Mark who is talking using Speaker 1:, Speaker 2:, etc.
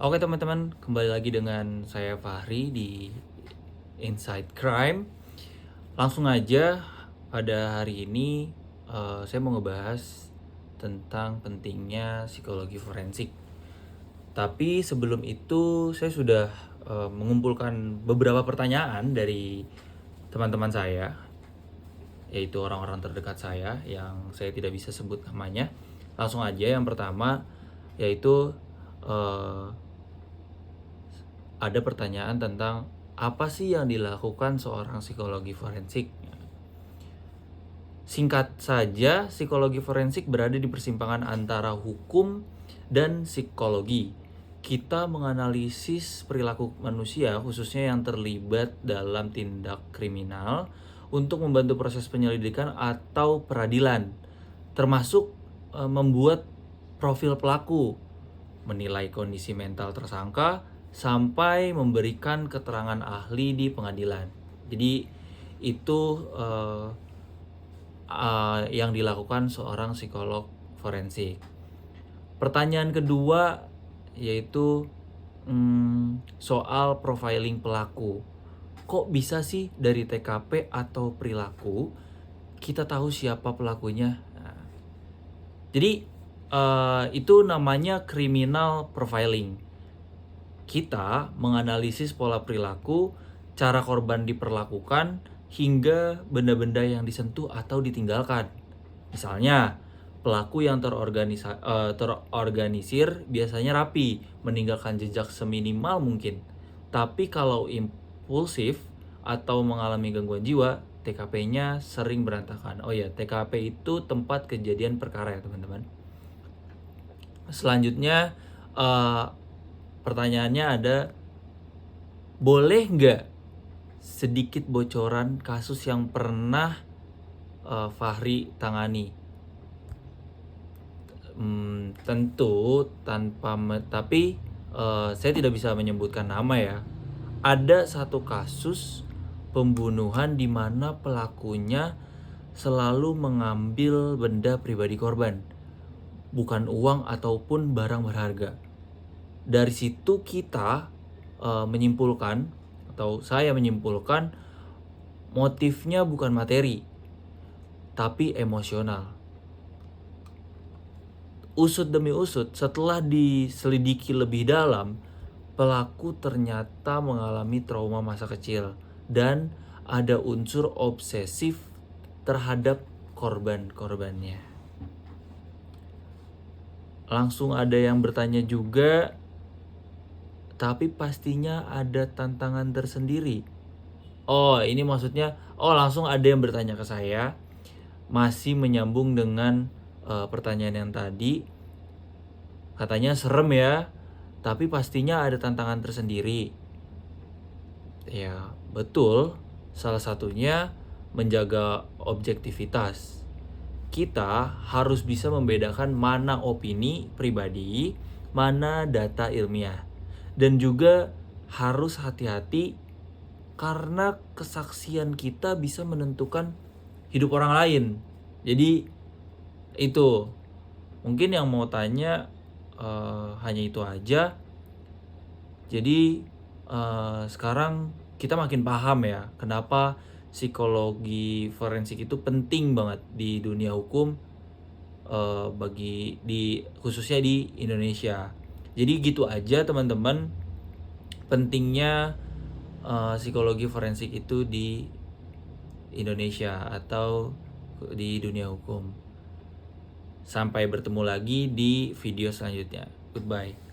Speaker 1: Oke teman-teman, kembali lagi dengan saya Fahri di Inside Crime. Langsung aja pada hari ini saya mau ngebahas tentang pentingnya psikologi forensik. Tapi sebelum itu saya sudah mengumpulkan beberapa pertanyaan dari teman-teman saya, yaitu orang-orang terdekat saya yang saya tidak bisa sebut namanya. Langsung aja yang pertama yaitu eh, ada pertanyaan tentang apa sih yang dilakukan seorang psikologi forensik. Singkat saja, psikologi forensik berada di persimpangan antara hukum dan psikologi. Kita menganalisis perilaku manusia, khususnya yang terlibat dalam tindak kriminal, untuk membantu proses penyelidikan atau peradilan, termasuk membuat profil pelaku, menilai kondisi mental tersangka, sampai memberikan keterangan ahli di pengadilan. Jadi itu yang dilakukan seorang psikolog forensik. Pertanyaan kedua yaitu soal profiling pelaku. Kok bisa sih dari TKP atau perilaku kita tahu siapa pelakunya? Nah, jadi itu namanya criminal profiling. Kita menganalisis pola perilaku, cara korban diperlakukan, hingga benda-benda yang disentuh atau ditinggalkan. Misalnya, pelaku yang terorganisir biasanya rapi, meninggalkan jejak seminimal mungkin. Tapi kalau impulsif atau mengalami gangguan jiwa, TKP-nya sering berantakan. Oh ya, TKP itu tempat kejadian perkara ya teman-teman. Selanjutnya, pertanyaannya ada, boleh nggak sedikit bocoran kasus yang pernah Fahri tangani? Tentu tapi saya tidak bisa menyebutkan nama ya. Ada satu kasus pembunuhan di mana pelakunya selalu mengambil benda pribadi korban, bukan uang ataupun barang berharga. Dari situ kita menyimpulkan, atau saya menyimpulkan, motifnya bukan materi, tapi emosional. Usut demi usut, setelah diselidiki lebih dalam, pelaku ternyata mengalami trauma masa kecil dan ada unsur obsesif terhadap korban-korbannya. Langsung ada yang bertanya juga, tapi pastinya ada tantangan tersendiri. Oh, ini maksudnya, langsung ada yang bertanya ke saya, masih menyambung dengan pertanyaan yang tadi. Katanya serem ya, tapi pastinya ada tantangan tersendiri. Ya, betul. Salah satunya menjaga objektivitas. Kita harus bisa membedakan mana opini pribadi, mana data ilmiah. Dan juga harus hati-hati karena kesaksian kita bisa menentukan hidup orang lain. Jadi itu mungkin yang mau tanya hanya itu aja. Jadi sekarang kita makin paham ya kenapa psikologi forensik itu penting banget di dunia hukum, khususnya di Indonesia. Jadi gitu aja teman-teman, pentingnya psikologi forensik itu di Indonesia atau di dunia hukum. Sampai bertemu lagi di video selanjutnya. Goodbye.